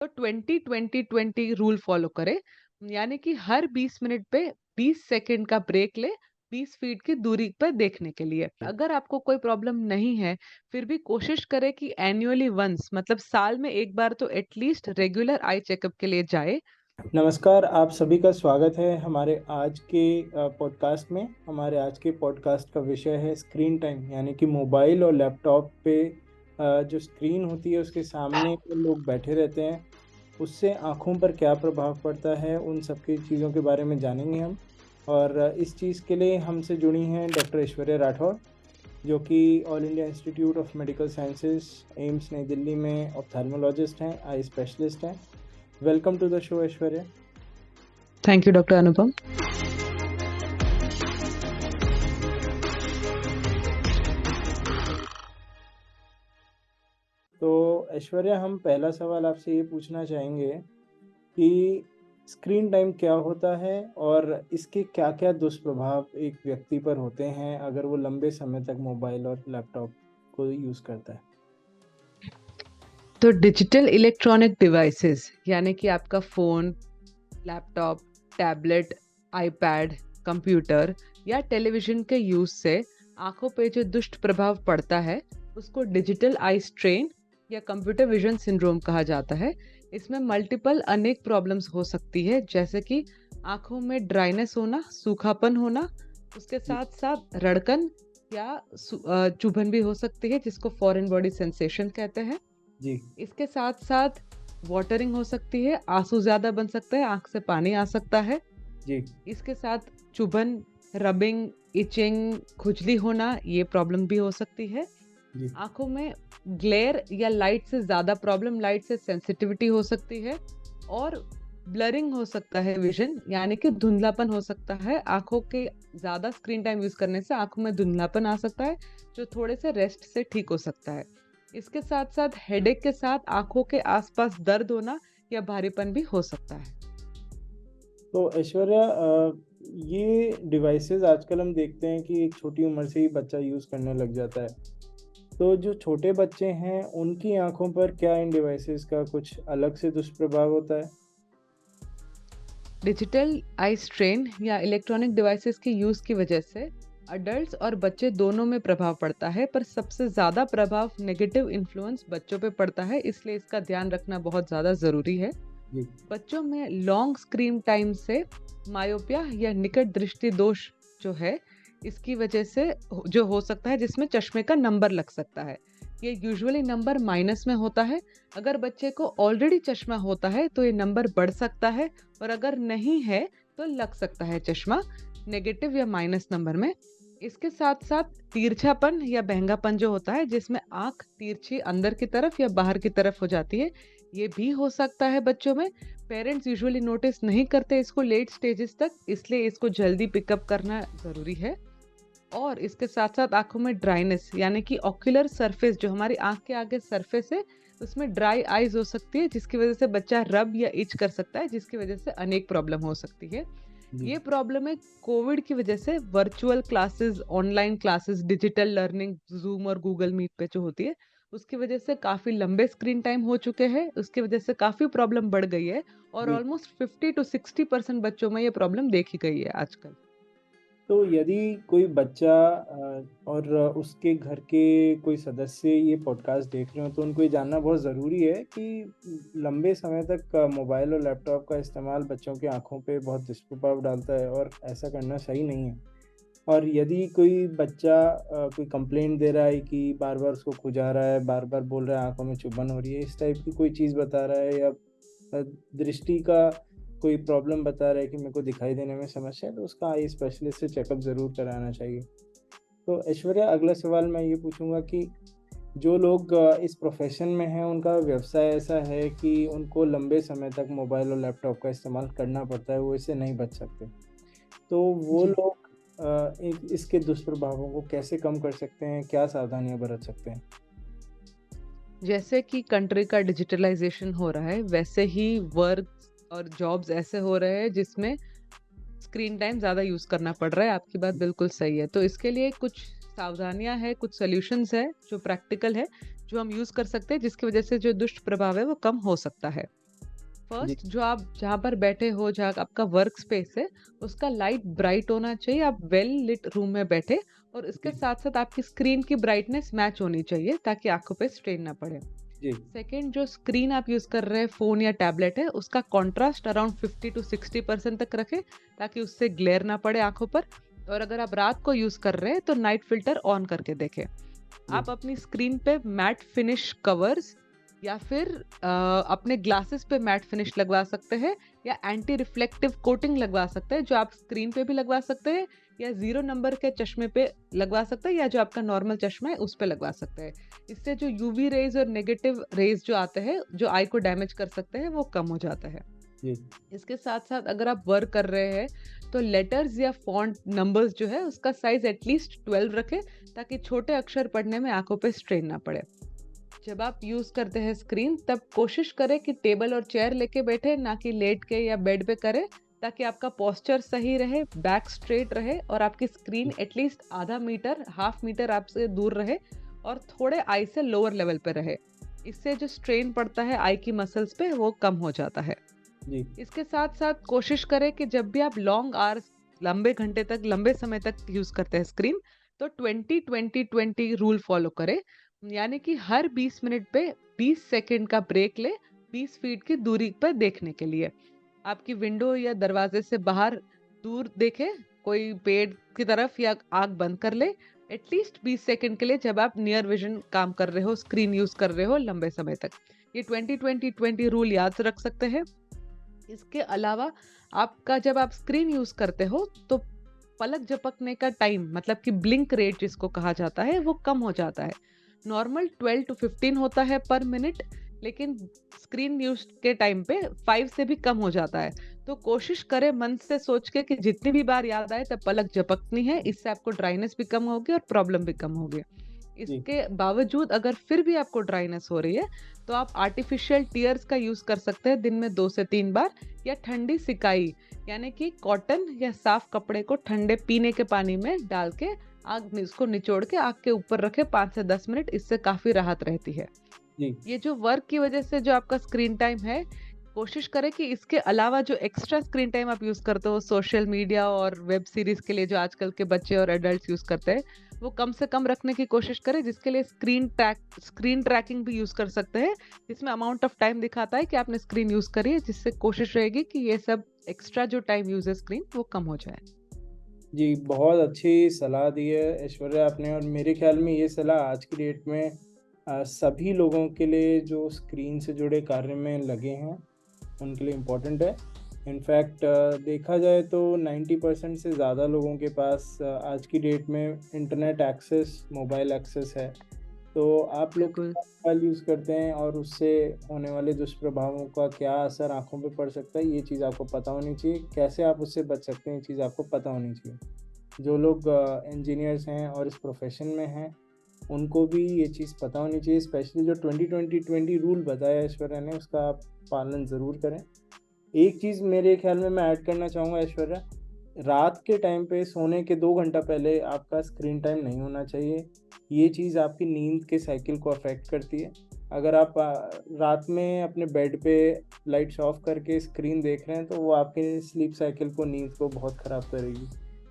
तो 20-20-20 rule follow करें। यानी कि हर 20 मिनट पे 20 सेकंड का ब्रेक ले, 20 फीट की दूरी पर देखने के लिए। जी। अगर आपको कोई प्रॉब्लम नहीं है, फिर भी कोशिश करें कि एनुअली वंस मतलब साल में एक बार तो एटलीस्ट रेगुलर आई चेकअप के लिए जाए। नमस्कार, आप सभी का स्वागत है हमारे आज के पॉडकास्ट में। हमारे आज के पॉडकास्ट का विषय है स्क्रीन टाइम, यानी कि मोबाइल और लैपटॉप पे जो स्क्रीन होती है उसके सामने लोग बैठे रहते हैं, उससे आँखों पर क्या प्रभाव पड़ता है, उन सब की चीज़ों के बारे में जानेंगे हम। और इस चीज़ के लिए हमसे जुड़ी हैं डॉक्टर ऐश्वर्या राठौर, जो कि All India Institute of Medical Sciences AIIMS New Delhi में ऑप्थेल्मोलॉजिस्ट हैं, आई स्पेशलिस्ट हैं। Welcome to the show Aishwarya. Thank you doctor Anupam. तो ऐश्वर्या, हम पहला सवाल आपसे ये पूछना चाहेंगे कि स्क्रीन टाइम क्या होता है और इसके क्या-क्या दुष्प्रभाव एक व्यक्ति पर होते हैं अगर वो लंबे समय तक मोबाइल और लैपटॉप को यूज़ करता है? तो डिजिटल इलेक्ट्रॉनिक डिवाइसेस यानी कि आपका phone, laptop, tablet, iPad, computer या टेलीविज़न के यूज़ से आँखों पे जो दुष्प्रभाव पड़ता है, उसको डिजिटल आई स्ट्रेन या कंप्यूटर विज़न सिंड्रोम कहा जाता है। इसमें मल्टीपल अनेक प्रॉब्लम्स हो सकती है, जैसे कि आँखों में ड्राइनेस होना, सूखापन होना, उसके जी, साथ-साथ रड़कन या चुभन भी हो सकती है, जिसको फॉरेन बॉडी सेंसेशन कहते हैं। जी, इसके साथ-साथ वाटरिंग हो सकती है, आँसू ज़्यादा बन सकता है, आँख से पानी आ सकता है। जी, इसके साथ चुभन, रबिंग, इचिंग, खुजली होना ये प्रॉब्लम भी हो सकती है। जी, आँखों में ग्लेयर या लाइट से ज़्यादा प्रॉब्लम, लाइट से सेंसिटिविटी हो सकती है और ब्लरिंग हो सकता है विज़न यानी कि धुंधलापन हो सकता है। आँखों के ज़्यादा स्क्रीन टाइम यूज़ करने से आँखों में धुंधलापन आ सकता है, जो थोड़े से रेस्ट से ठीक हो सकता है। इसके साथ-साथ हेडेक के साथ आँखों के आसपास दर्द होना या भारीपन भी हो सकता है। तो ऐश्वर्या, ये डिवाइसेज़ आजकल हम देखते हैं कि एक छोटी उम्र से ही बच्चा यूज़ करने लग जाता है। तो जो छोटे बच्चे हैं, उनकी आँखों पर क्या इन डिवाइसेज़ का कुछ अलग से दुष्प्रभाव होता है? डिजिटल आई स्ट्रेन या इलेक्ट्रॉनिक डिवाइसेस के यूज़ की वजह से अडल्ट्स और बच्चे दोनों में प्रभाव पड़ता है, पर सबसे ज़्यादा प्रभाव नेगेटिव इन्फ्लुएंस बच्चों पे पड़ता है, इसलिए इसका ध्यान रखना बहुत ज़्यादा ज़रूरी है। जी, बच्चों में लॉन्ग स्क्रीन टाइम से मायोपिया या निकट दृष्टि दोष जो है, इसकी वजह से जो हो सकता है, जिसमें चश्मे का नंबर लग सकता है। ये यूजुअली नंबर माइनस में होता है। अगर बच्चे को ऑलरेडी चश्मा होता है तो ये नंबर बढ़ सकता है, और अगर नहीं है तो लग सकता है चश्मा नेगेटिव या माइनस नंबर में। इसके साथ साथ तिरछापन या बहंगापन जो होता है, जिसमें आंख तिरछी अंदर की तरफ या बाहर की तरफ हो जाती है, ये भी हो सकता है बच्चों में। पेरेंट्स यूजुअली नोटिस नहीं करते इसको लेट स्टेजेस तक, इसलिए इसको जल्दी पिकअप करना ज़रूरी है। और इसके साथ-साथ आँखों में ड्राइनेस यानी कि ऑक्यूलर सरफेस जो हमारी आँख के आगे सरफेस है, उसमें ड्राई आइज़ हो सकती है, जिसकी वज़ह से बच्चा रब या इच कर सकता है, जिसकी वज़ह से अनेक प्रॉब्लम हो सकती है। जी। ये प्रॉब्लम है कोविड की वज़ह से virtual classes, online classes, digital learning, zoom और गूगल मीट पे जो होती है, उसकी वज़ह से काफ़ी लंबे स्क्रीन टाइम हो चुके हैं, उसकी वज़ह से काफ़ी प्रॉब्लम बढ़ गई है और जी। ऑलमोस्ट 50 टू 60% बच्चों में ये प्रॉब्लम देखी गई है आजकल। तो यदि कोई बच्चा और उसके घर के कोई सदस्य ये पॉडकास्ट देख रहे हो, तो उनको ये जानना बहुत ज़रूरी है कि लंबे समय तक मोबाइल और लैपटॉप का इस्तेमाल बच्चों की आँखों पे बहुत दुष्प्रभाव डालता है और ऐसा करना सही नहीं है। और यदि कोई बच्चा कोई कंप्लेंट दे रहा है कि बार-बार उसको खुजा रहा है, बार-बार बोल रहा है आँखों में चुभन हो रही है, इस टाइप की कोई चीज़ बता रहा है, या दृष्टि का कोई प्रॉब्लम बता रहा है कि मेरे को दिखाई देने में समस्या है, तो उसका आई स्पेशलिस्ट से चेकअप ज़रूर कराना चाहिए। तो ऐश्वर्या, अगला सवाल मैं ये पूछूँगा कि जो लोग इस प्रोफ़ेशन में हैं, उनका व्यवसाय ऐसा है कि उनको लंबे समय तक मोबाइल और लैपटॉप का इस्तेमाल करना पड़ता है, वो इससे नहीं बच सकते। तो वो जी। लोग इसके दुष्प्रभावों को कैसे कम कर सकते हैं? क्या सावधानियाँ बरत सकते हैं? जैसे कि कंट्री का डिजिटलाइजेशन हो रहा है, वैसे ही वर्क और जॉब्स ऐसे हो रहे हैं जिसमें स्क्रीन टाइम ज़्यादा यूज़ करना पड़ रहा है। आपकी बात बिल्कुल सही है। तो इसके लिए कुछ सावधानियाँ हैं, कुछ सॉल्यूशंस हैं जो प्रैक्टिकल है, जो हम यूज़ कर सकते हैं, जिसकी वज़ह से जो दुष्प्रभाव है वो कम हो सकता है। जी, फर्स्ट जो आप जहाँ पर बैठे हो, जहाँ आपका वर्क स्पेस है, उसका लाइट ब्राइट होना चाहिए। आप वेल लिट रूम में बैठे और इसके जी, साथ-साथ आपकी स्क्रीन की ब्राइटनेस मैच होनी चाहिए ताकि आँखों पे स्ट्रेन ना पड़े। जी, सेकंड, जो स्क्रीन आप यूज़ कर रहे हैं, फ़ोन या टैबलेट है, उसका कॉन्ट्रास्ट अराउंड 50 टू 60% तक रखें ताकि उससे ग्लेयर ना पड़े आँखों पर। और अगर आप रात को यूज़ कर रहे हैं तो नाइट फ़िल्टर ऑन करके देखें। जी, आप अपनी स्क्रीन पे मैट फिनिश कवर्स या फिर अपने ग्लासेस पे मैट फिनिश लगवा सकते हैं या एंटी रिफ्लेक्टिव कोटिंग लगवा सकते हैं, जो आप स्क्रीन पे भी लगवा सकते हैं या 0 नंबर के चश्मे पे लगवा सकते हैं या जो आपका नॉर्मल चश्मा है उस पे लगवा सकते हैं। इससे जो यूवी रेज़ और नेगेटिव रेज़ जो आते हैं, जो आई को डैमेज कर सकते हैं, वो कम हो जाता है। जी, इसके साथ-साथ अगर आप वर्क कर रहे हैं, तो लेटर्स या फ़ॉन्ट नंबर्स जो है उसका साइज़ एटलीस्ट 12 रखें ताकि छोटे अक्षर पढ़ने में आँखों पे स्ट्रेन ना पड़े। जब आप यूज़ करते हैं स्क्रीन, तब कोशिश करें कि टेबल और चेयर लेके बैठे, ना कि लेट के या बेड पे करें, ताकि आपका पोस्चर सही रहे, बैक स्ट्रेट रहे और आपकी स्क्रीन जी, एटलीस्ट आधा मीटर, हाफ मीटर आपसे दूर रहे और थोड़े आई से लोअर लेवल पे रहे। इससे जो स्ट्रेन पड़ता है आई की मसल्स पे, वो कम हो जाता है। जी, इसके साथ-साथ कोशिश करें कि जब भी आप लॉन्ग आवर्स, लंबे घंटे तक, लंबे समय तक यूज़ करते हैं स्क्रीन, तो 20-20-20 रूल फ़ॉलो करें। यानी कि हर 20 मिनट पे 20 सेकंड का ब्रेक लें, 20 फीट की दूरी पर देखने के लिए। आपकी विंडो या दरवाजे से बाहर दूर देखें, कोई पेड़ की तरफ, या आँख बंद कर लें, एटलीस्ट 20 सेकंड के लिए जब आप नियर विज़न काम कर रहे हो, स्क्रीन यूज़ कर रहे हो लंबे समय तक। ये 20-20-20 रूल याद रख सकते हैं। इसके अलावा आपका जब आप स्क्रीन यूज़ करते हो तो पलक झपकने का टाइम, मतलब कि ब्लिंक रेट जिसको कहा जाता है, वो कम हो जाता है। नॉर्मल 12 टू 15 होता है पर मिनट, लेकिन स्क्रीन यूज़ के टाइम पे 5 से भी कम हो जाता है। तो कोशिश करें मन से सोच के कि जितनी भी बार याद आए तब पलक झपकनी है, इससे आपको ड्राइनेस भी कम होगी और प्रॉब्लम भी कम होगी। जी, इसके बावजूद अगर फिर भी आपको ड्राइनेस हो रही है, तो आप आर्टिफिशियल टीयर्स का यूज़ कर सकते हैं दिन में 2 से 3 बार, या ठंडी सिकाई, यानी कि कॉटन या साफ कपड़े को ठंडे पीने के पानी में डाल के आग में उसको निचोड़ के आग के ऊपर रखें 5 से 10 मिनट, इससे काफ़ी राहत रहती है। जी, ये जो वर्क की वजह से जो आपका स्क्रीन टाइम है, कोशिश करें कि इसके अलावा जो एक्स्ट्रा स्क्रीन टाइम आप यूज़ करते हो सोशल मीडिया और वेब सीरीज़ के लिए, जो आजकल के बच्चे और एडल्ट्स यूज़ करते हैं, वो कम से कम रखने की कोशिश करें, जिसके लिए स्क्रीन ट्रैकिंग भी यूज़ कर सकते हैं, जिसमें अमाउंट ऑफ टाइम दिखाता है कि आपने स्क्रीन यूज़ करी है, जिससे कोशिश रहेगी कि ये सब एक्स्ट्रा जो टाइम यूज़ है स्क्रीन, वो कम हो जाए। जी, बहुत अच्छी सलाह दी है ऐश्वर्या आपने और मेरे ख़्याल में ये सलाह आज की डेट में सभी लोगों के लिए जो स्क्रीन से जुड़े कार्य में लगे हैं, उनके लिए इम्पोर्टेंट है। इनफैक्ट देखा जाए तो 90% से ज़्यादा लोगों के पास आज की डेट में इंटरनेट एक्सेस, मोबाइल एक्सेस है। तो आप लोग बिल्कुल। कितना मोबाइल यूज़ करते हैं और उससे होने वाले दुष्प्रभावों का क्या असर आँखों पे पड़ सकता है, ये चीज़ आपको पता होनी चाहिए। कैसे आप उससे बच सकते हैं, ये चीज़ आपको पता होनी चाहिए। जो लोग इंजीनियर्स हैं और इस प्रोफ़ेशन में हैं, उनको भी ये चीज़ पता होनी चाहिए। स्पेशली जो 20-20-20 रूल बताया ऐश्वर्या ने, उसका आप पालन ज़रूर करें। एक चीज़ मेरे ख़्याल में मैं ऐड करना चाहूँगा ऐश्वर्या, रात के टाइम पे सोने के 2 घंटा पहले आपका स्क्रीन टाइम नहीं होना चाहिए। ये चीज़ आपकी नींद के साइकिल को अफ़ेक्ट करती है। अगर आप रात में अपने बेड पे लाइट्स ऑफ़ करके स्क्रीन देख रहे हैं, तो वो आपके स्लीप साइकिल को, नींद को बहुत ख़राब करेगी।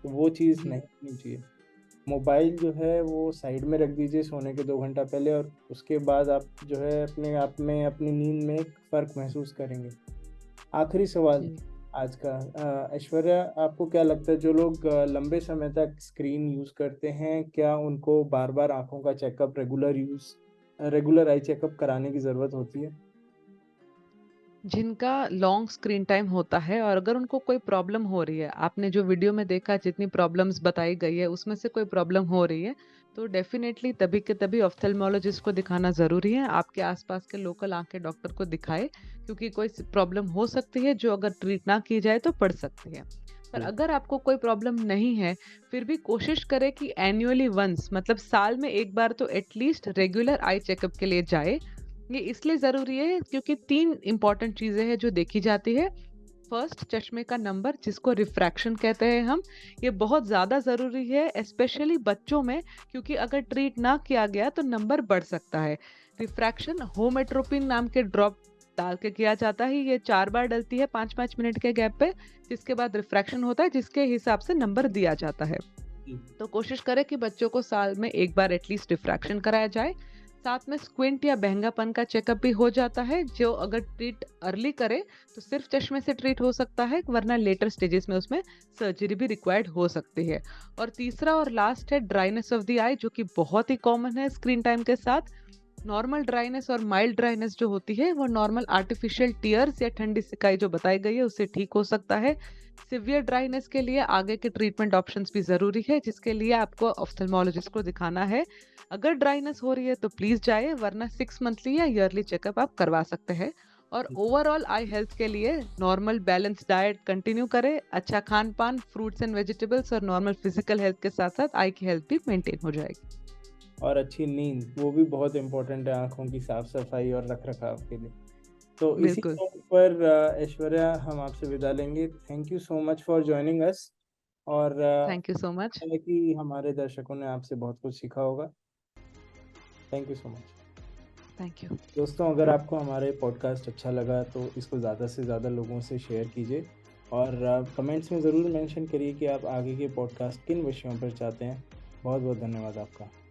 तो वो चीज़ जी। नहीं होनी चाहिए। मोबाइल जो है वो साइड में रख दीजिए सोने के 2 घंटा पहले और उसके बाद आप जो है अपने आप में अपनी नींद में एक फ़र्क महसूस करेंगे। आखिरी सवाल जी। आज का ऐश्वर्या आपको क्या लगता है जो लोग लंबे समय तक स्क्रीन यूज़ करते हैं, क्या उनको बार-बार आँखों का चेकअप रेगुलर आई चेकअप कराने की ज़रूरत होती है? जिनका लॉन्ग स्क्रीन टाइम होता है और अगर उनको कोई प्रॉब्लम हो रही है, आपने जो वीडियो में देखा जितनी प्रॉब्लम्स बताई गई है उसमें से कोई प्रॉब्लम हो रही है, तो डेफिनेटली तभी के तभी ऑफ्थेल्मोलॉजिस्ट को दिखाना ज़रूरी है। आपके आसपास के लोकल आँख के डॉक्टर को दिखाएँ, क्योंकि कोई प्रॉब्लम हो सकती है जो अगर ट्रीट ना की जाए तो बढ़ सकती है। पर जी, अगर आपको कोई प्रॉब्लम नहीं है, फिर भी कोशिश करें कि एनुअली वंस, मतलब साल में एक बार तो एटलीस्ट रेगुलर आई चेकअप के लिए जाए। ये इसलिए ज़रूरी है क्योंकि 3 इम्पोर्टेंट चीज़ें हैं जो देखी जाती है। फर्स्ट, चश्मे का नंबर जिसको रिफ्रैक्शन कहते हैं हम, ये बहुत ज़्यादा ज़रूरी है स्पेशली बच्चों में, क्योंकि अगर ट्रीट ना किया गया तो नंबर बढ़ सकता है। रिफ्रैक्शन होमेट्रोपिन नाम के ड्रॉप डाल के किया जाता है। ये 4 बार डलती है 5-5 मिनट के गैप पे, जिसके बाद रिफ्रैक्शन होता है, जिसके हिसाब से नंबर दिया जाता है। जी। तो कोशिश करें कि बच्चों को साल में 1 बार एटलीस्ट रिफ्रैक्शन कराया जाए। साथ में स्क्विंट या बहंगापन का चेकअप भी हो जाता है, जो अगर ट्रीट अर्ली करे तो सिर्फ चश्मे से ट्रीट हो सकता है, वरना लेटर स्टेजेस में उसमें सर्जरी भी रिक्वायर्ड हो सकती है। और तीसरा और लास्ट है ड्राइनेस ऑफ द आई, जो कि बहुत ही कॉमन है स्क्रीन टाइम के साथ। नॉर्मल ड्राइनेस और माइल्ड ड्राइनेस जो होती है वो नॉर्मल आर्टिफिशियल टीयर्स या ठंडी सिकाई जो बताई गई है उससे ठीक हो सकता है। सिवियर ड्राइनेस के लिए आगे के ट्रीटमेंट ऑप्शंस भी ज़रूरी है, जिसके लिए आपको ऑफ्थल्मोलॉजिस्ट को दिखाना है। अगर ड्राइनेस हो रही है तो प्लीज़ जाइए, वरना 6 मंथली या ईयरली चेकअप आप करवा सकते हैं। और ओवरऑल आई हेल्थ के लिए नॉर्मल बैलेंस डाइट कंटिन्यू करें, अच्छा खान पान, फ्रूट्स एंड वेजिटेबल्स और नॉर्मल फिजिकल हेल्थ के साथ साथ आई की हेल्थ भी मेंटेन हो जाएगी। और अच्छी नींद, वो भी बहुत इम्पोर्टेंट है आँखों की साफ-सफाई और रख-रखाव के लिए। तो इसी बिल्कुल। नोट पर ऐश्वर्या, हम आपसे विदा लेंगे। Thank you so much for joining us. और थैंक यू सो मच। है कि हमारे दर्शकों ने आपसे बहुत कुछ सीखा होगा। Thank you so much. Thank you. दोस्तों, अगर आपको हमारे पॉडकास्ट अच्छा लगा तो इसको ज़्यादा से ज़्यादा लोगों से शेयर कीजिए और कमेंट्स में ज़रूर मेंशन करिए कि आप आगे के पॉडकास्ट किन विषयों पर चाहते हैं। बहुत बहुत धन्यवाद आपका।